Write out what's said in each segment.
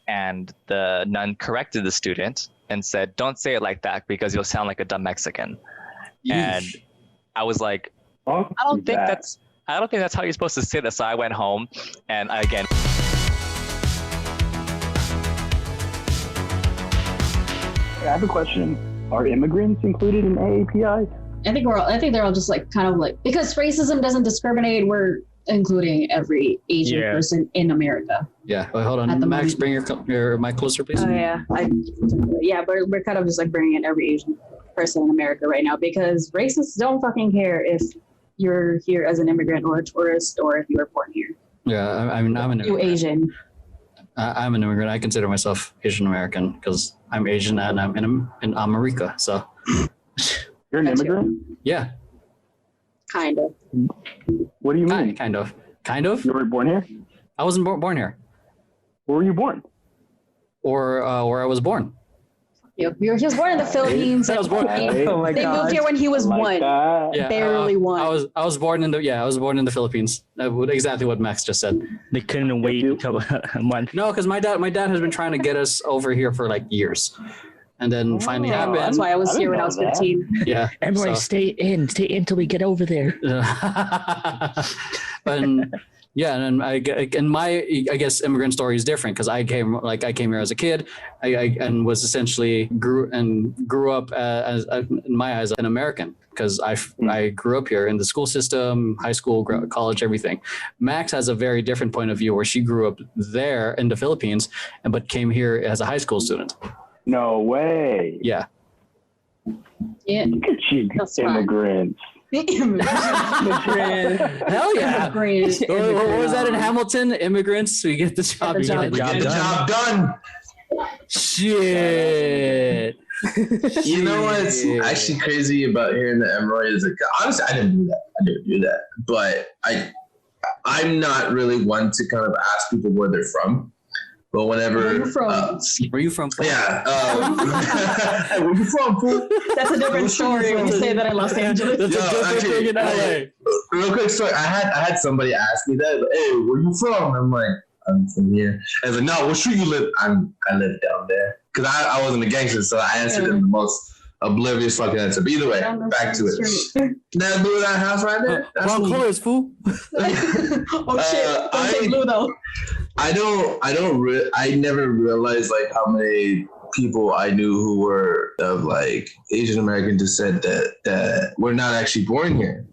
and the nun corrected the student and said, "Don't say it like that because you'll sound like a dumb Mexican." And I was like, I don't think that's how you're supposed to say that. So I went home, and again. I have a question. Are immigrants included in AAPI? I think they're all just like kind of like, because racism doesn't discriminate. We're including every Asian person in America. Yeah. Wait, hold on. Max, bring your mic closer, please. Oh yeah. But we're kind of just like bringing in every Asian person in America right now, because racists don't fucking care if you're here as an immigrant or a tourist or if you were born here. Yeah, I'm an immigrant. You Asian. I'm an immigrant. I consider myself Asian American because I'm Asian and I'm in America. So you're an immigrant? Yeah. Kind of. What do you mean? Kind of. You were born here? I wasn't born here. Where were you born? Or where I was born. He was born in the Philippines. I was born. Oh my God. They moved here when he was one. Yeah, barely one. I was born in the Philippines. Exactly what Max just said. They couldn't wait until a month. No, because my dad has been trying to get us over here for like years, and then finally happened. That's why I was here when I was 15. Yeah, everybody stay in till we get over there. And I guess immigrant story is different because I came here as a kid, and was essentially grew up as in my eyes an American because I grew up here in the school system, high school, college, everything. Max has a very different point of view where she grew up there in the Philippines, but came here as a high school student. No way. Yeah. Yeah. Look at you, immigrants. Hell yeah. What was that in Hamilton? Immigrants, we get the job done. Shit. You know what's actually crazy about hearing the Emerald is like, honestly, I didn't do that. But I'm not really one to kind of ask people where they're from. But whenever where are you from? Yeah. Where you from, fool? That's a different story when you say that in Los Angeles. That's a different thing in LA. Real quick story. I had somebody ask me that, hey, where you from? I'm like, I'm from here. And I was like, no, what street you live? I live down there. Because I wasn't a gangster, so I answered in the most oblivious fucking answer. But either way, back to it. That blue, that house right there? Wrong colors, fool. Oh shit! Don't say blue though. I never realized like how many people I knew who were of like Asian American descent that were not actually born here,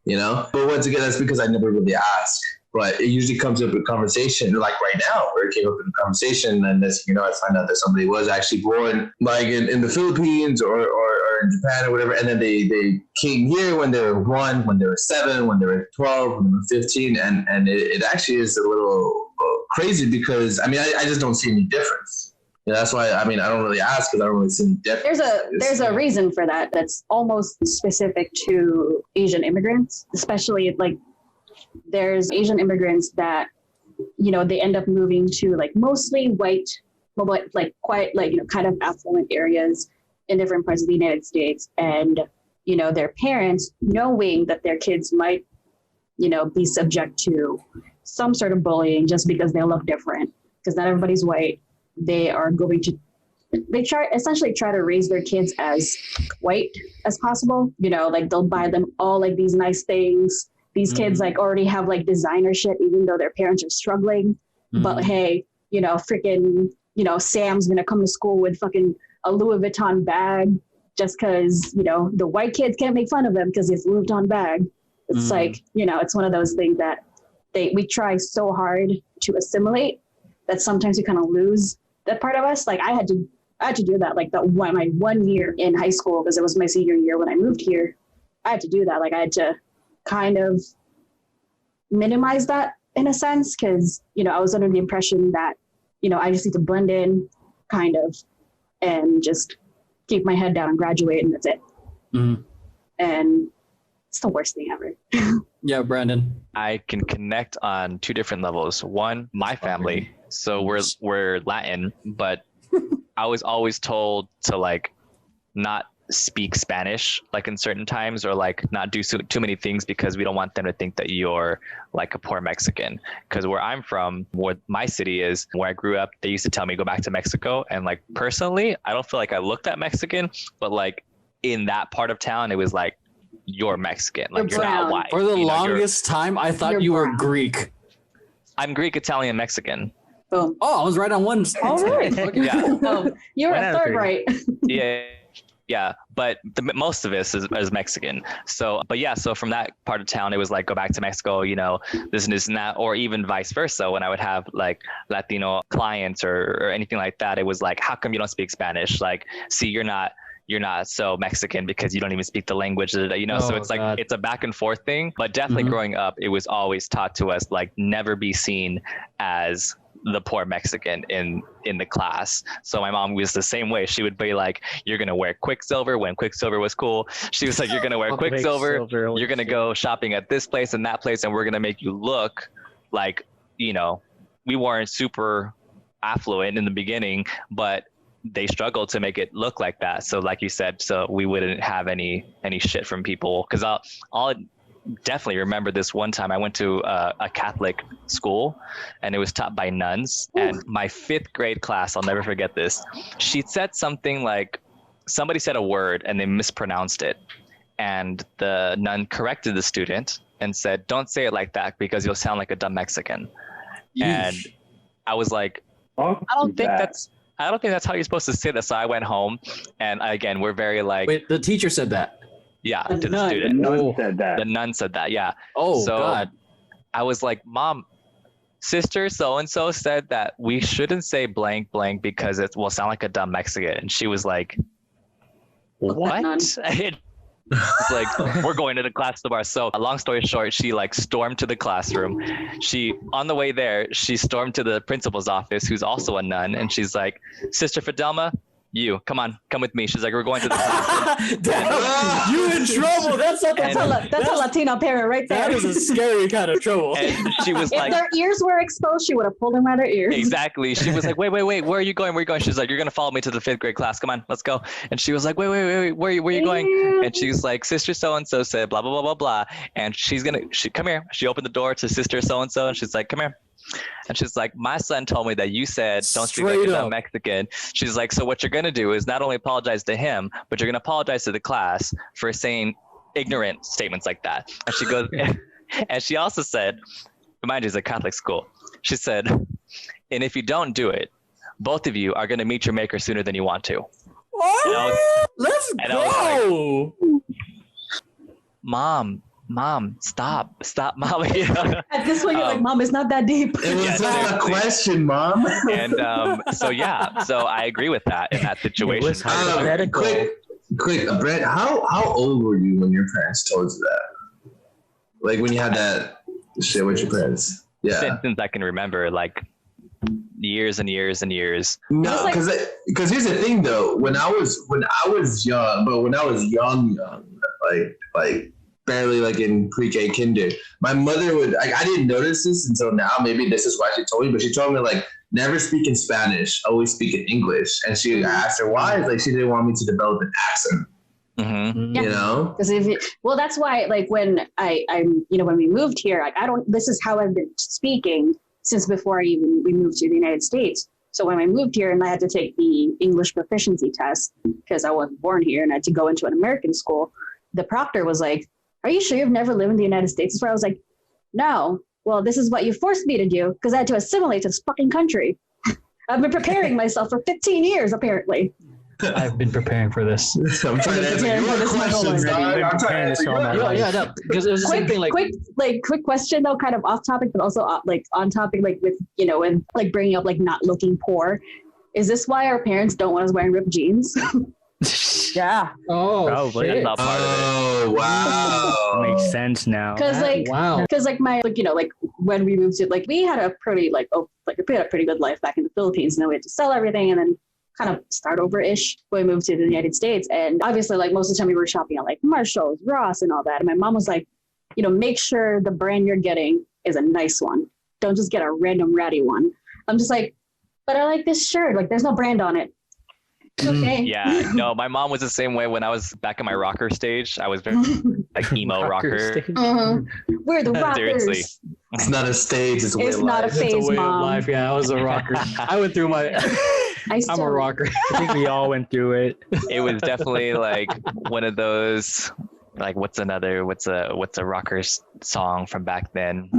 you know. But once again, that's because I never really asked. But it usually comes up in conversation, like right now, where it came up in conversation, and this, you know, I find out that somebody was actually born like in the Philippines or in Japan or whatever, and then they came here when they were 1, when they were 7, when they were 12, when they were 15, and it actually is a little crazy because I mean I just don't see any difference. Yeah, that's why I mean I don't really ask because I don't really see any difference. There's a reason for that. That's almost specific to Asian immigrants, especially like there's Asian immigrants that, you know, they end up moving to like mostly white, like quite like, you know, kind of affluent areas in different parts of the United States, and you know their parents, knowing that their kids might, you know, be subject to some sort of bullying just because they look different, because not everybody's white. They are going to, essentially try to raise their kids as white as possible. You know, like they'll buy them all like these nice things. These kids like already have like designer shit, even though their parents are struggling. But hey, you know, freaking, you know, Sam's gonna come to school with fucking a Louis Vuitton bag just because, you know, the white kids can't make fun of him because he's a Louis Vuitton bag. It's like, you know, it's one of those things that we try so hard to assimilate that sometimes we kind of lose that part of us. Like I had to do that like my 1 year in high school, because it was my senior year when I moved here. I had to do that. Like I had to kind of minimize that in a sense, because, you know, I was under the impression that, you know, I just need to blend in kind of and just keep my head down and graduate and that's it. And it's the worst thing ever. Yeah, Brandon. I can connect on 2 different levels. One, my family. So we're Latin, but I was always told to like not speak Spanish like in certain times, or like not do too many things, because we don't want them to think that you're like a poor Mexican. Because where I'm from, where my city is, where I grew up, they used to tell me go back to Mexico, and like personally I don't feel like I looked that Mexican, but like in that part of town it was like, you're Mexican, like you're not white. For the longest time I thought you were Greek. I'm Greek, Italian, Mexican. Boom. Oh, I was right on one. All right. Yeah. You were a third right. Yeah, but most of us is Mexican. So, but yeah, so from that part of town, it was like, go back to Mexico, you know, this and that, or even vice versa. When I would have like Latino clients or anything like that, it was like, how come you don't speak Spanish? Like, see, you're not so Mexican because you don't even speak the language, you know? So it's like, it's a back and forth thing, but definitely growing up, it was always taught to us, like, never be seen as the poor Mexican in the class. So my mom was the same way. She would be like, you're going to wear Quicksilver when Quicksilver was cool. She was like, you're going to wear Quicksilver. You're going to go shopping at this place and that place. And we're going to make you look like, you know, we weren't super affluent in the beginning, but they struggled to make it look like that. So like you said, so we wouldn't have any shit from people. Cause I'll definitely remember this one time I went to a Catholic school, and it was taught by nuns. And my 5th grade class, I'll never forget this. She said something like, somebody said a word and they mispronounced it. And the nun corrected the student and said, don't say it like that because you'll sound like a dumb Mexican. Yeesh. And I was like, I don't think that's how you're supposed to say that. So I went home, and again, we're very like. Wait, the teacher said that? Yeah, to the student. The nun said that. The nun said that, yeah. Oh, so God. I was like, Mom, sister so-and-so said that we shouldn't say blank blank because it will sound like a dumb Mexican. And she was like, what? It's like, we're going to the class tomorrow. So long story short, she like stormed to the classroom. On the way there, she stormed to the principal's office, who's also a nun. And she's like, Sister Fidelma, come with me. She's like, we're going to the class. Damn, you in trouble. That's a Latino parent right there. That is a scary kind of trouble. And she was if like, their ears were exposed, she would have pulled them out of their ears. Exactly. She was like, wait, where are you going? She's like, you're gonna follow me to the 5th grade class. Come on, let's go. And she was like, wait, where are you going? And she's like, Sister so-and-so said blah blah blah blah blah. And she come here. She opened the door to Sister so-and-so, and she's like, come here. And she's like, my son told me that you said don't speak like a dumb Mexican. She's like, so what you're going to do is not only apologize to him, but you're going to apologize to the class for saying ignorant statements like that. And she goes, and she also said, mind you, it's a Catholic school. She said, and if you don't do it, both of you are going to meet your maker sooner than you want to. What? Let's go. Like, Mom, stop, Mom. At this point, you're like, Mom, it's not that deep. It was not a question, Mom. And so I agree with that in that situation. It was hypothetical. Quick, Brett, how old were you when your parents told you that? Like when you had that shit with your parents? Yeah. Since I can remember, like years and years and years. No, because here's the thing though. When I was young, like barely like in pre-K kinder, my mother would, I didn't notice this until now, maybe this is why she told me, but she told me like, never speak in Spanish, always speak in English. And I asked her why, it's like she didn't want me to develop an accent. Mm-hmm. Yeah. You know? Well, that's why like when when we moved here, this is how I've been speaking since before we moved to the United States. So when I moved here and I had to take the English proficiency test because I wasn't born here and I had to go into an American school, the proctor was like, are you sure you've never lived in the United States? That's where I was like, no. Well, this is what you forced me to do because I had to assimilate to this fucking country. I've been preparing myself for 15 years, apparently. I've been preparing for this. I'm trying to answer your questions, dog. I'm trying to answer your questions. Yeah, no, because it was the same thing. Quick question though, kind of off topic, but also like on topic, like with and like bringing up like not looking poor. Is this why our parents don't want us wearing ripped jeans? Yeah. Oh, probably. That's not part of it. Oh, wow. Makes sense now. Because my when we moved to we had a pretty we had a pretty good life back in the Philippines, and then we had to sell everything and then kind of start over-ish when we moved to the United States. And obviously most of the time we were shopping at Marshalls, Ross and all that. And my mom was like, make sure the brand you're getting is a nice one. Don't just get a random ratty one. I'm just like, but I like this shirt. Like there's no brand on it. Okay. Yeah, no, my mom was the same way when I was back in my rocker stage. I was very like emo rocker. We're the rockers. Seriously. It's not a stage, it's a way It's of not life. a phase, It's a way Mom. of life. Yeah, I was a rocker. I went through my. I'm a rocker. I think we all went through it. It was definitely like one of those, like what's a rocker song from back then,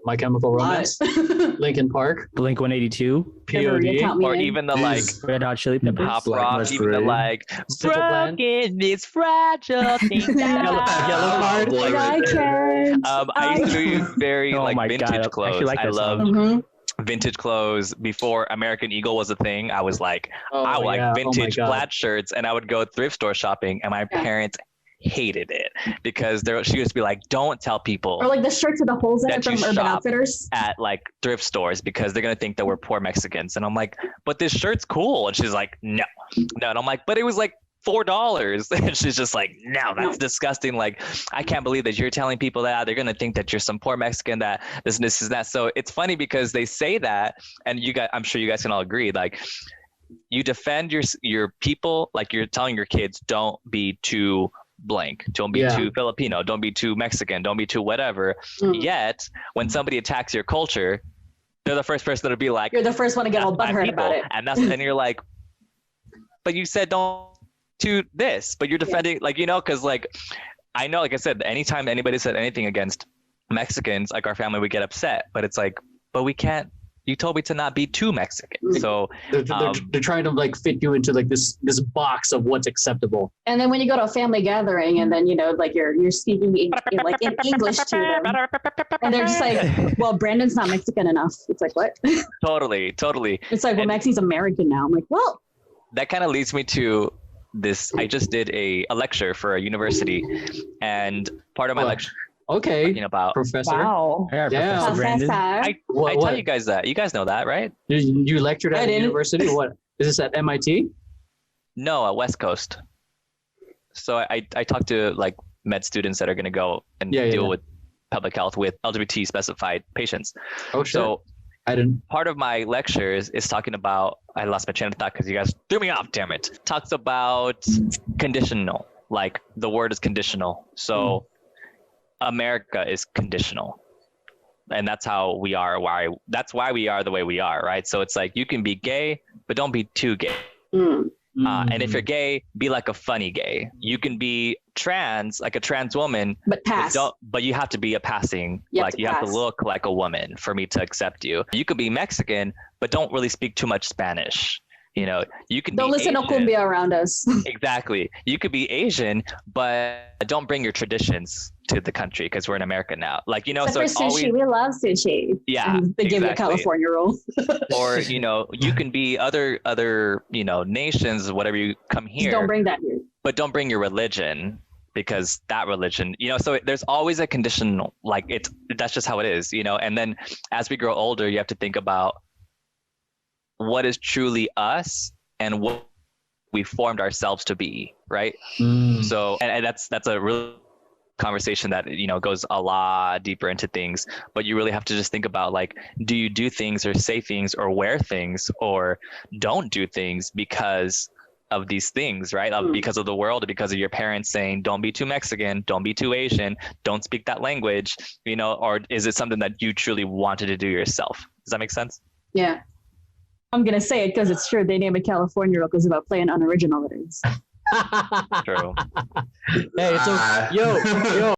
My Chemical Romance, Linkin Park, Blink 182, POD, or even the like Red Hot Chili Peppers. pop Black rock, Marsh even the Parade. like Simple Plan. broken this fragile thing. Yellow Card. Boy, I right there. can't. I used to be very Oh like my God, vintage I clothes. actually like I that love song. Mhm. vintage clothes before American Eagle was a thing. I was like, Oh, I would like yeah. Oh my vintage God. plaid shirts, and I would go thrift store shopping, and my Yeah. parents hated it because she used to be like, don't tell people Or like the shirts with the holes in That it from you Urban shop Outfitters. at like thrift stores because they're gonna think that we're poor Mexicans. And I'm like, but this shirt's cool. And she's like, no. And I'm like, but it was like $4. And she's just like, no, that's disgusting. Like, I can't believe that you're telling people that. They're gonna think that you're some poor Mexican, that this and this is that. So it's funny because they say that, and you guys, I'm sure you guys can all agree, like you defend your people, like you're telling your kids, don't be too blank, don't be Yeah. too Filipino, don't be too Mexican, don't be too whatever. Mm. Yet when somebody attacks your culture, they're the first person to be like, You're the first one to get all "That's my butthurt about people." it. And you're like, but you said don't do this, but you're defending, like, you know, because like I know, like I said, anytime anybody said anything against Mexicans, like our family would get upset, but it's like, but we can't, you told me to not be too Mexican. So They're trying to like fit you into like this box of what's acceptable. And then when you go to a family gathering and then, you know, like you're speaking in English to them. And they're just like, well, Brandon's not Mexican enough. It's like, what? totally. It's like, well, And- Maxi's American now. I'm like, well, That kind of leads me to this. I just did a lecture for a university, and part of my Oh, lecture Okay, talking about, Professor. wow. Yeah, Yeah. Professor Brandon. I What, tell you guys that. You guys know that, right? You lectured I at a didn't. university? What is this at MIT? No, at West Coast. So I talk to like med students that are going to go and deal with public health with LGBT specified patients. Oh shit! So I didn't. part of my lectures is talking about, I lost my train of thought because you guys threw me off, damn it. Talks about conditional, like the word is conditional. So America is conditional. And that's how we are, that's why we are the way we are, right? So it's like you can be gay, but don't be too gay. Mm. And if you're gay, be like a funny gay. You can be trans, like a trans woman, But pass. but you have to be a passing, You have like to you have to pass. look like a woman for me to accept you. You could be Mexican, but don't really speak too much Spanish. You know, you can Don't be listen to Asian. cumbia around us. Exactly. You could be Asian, but don't bring your traditions to the country because we're in America now. Like, you know, Except so for it's sushi, always, we love sushi. yeah, And they give you a exactly. California roll. Or, you know, you can be other, you know, nations, whatever, you come Just here, don't bring that here. but don't bring your religion because that religion, you know, so there's always a conditional, like that's just how it is, you know. And then as we grow older, you have to think about what is truly us and what we formed ourselves to be, right? So, and that's a real conversation that, you know, goes a lot deeper into things, but you really have to just think about, like, do you do things or say things or wear things or don't do things because of these things, right? Because of the world, or because of your parents saying, don't be too Mexican, don't be too Asian, don't speak that language, you know, or is it something that you truly wanted to do yourself? Does that make sense? Yeah. I'm going to say it because it's true. They name it California roll because about playing unoriginal it is. True. Hey, it's okay. Yo,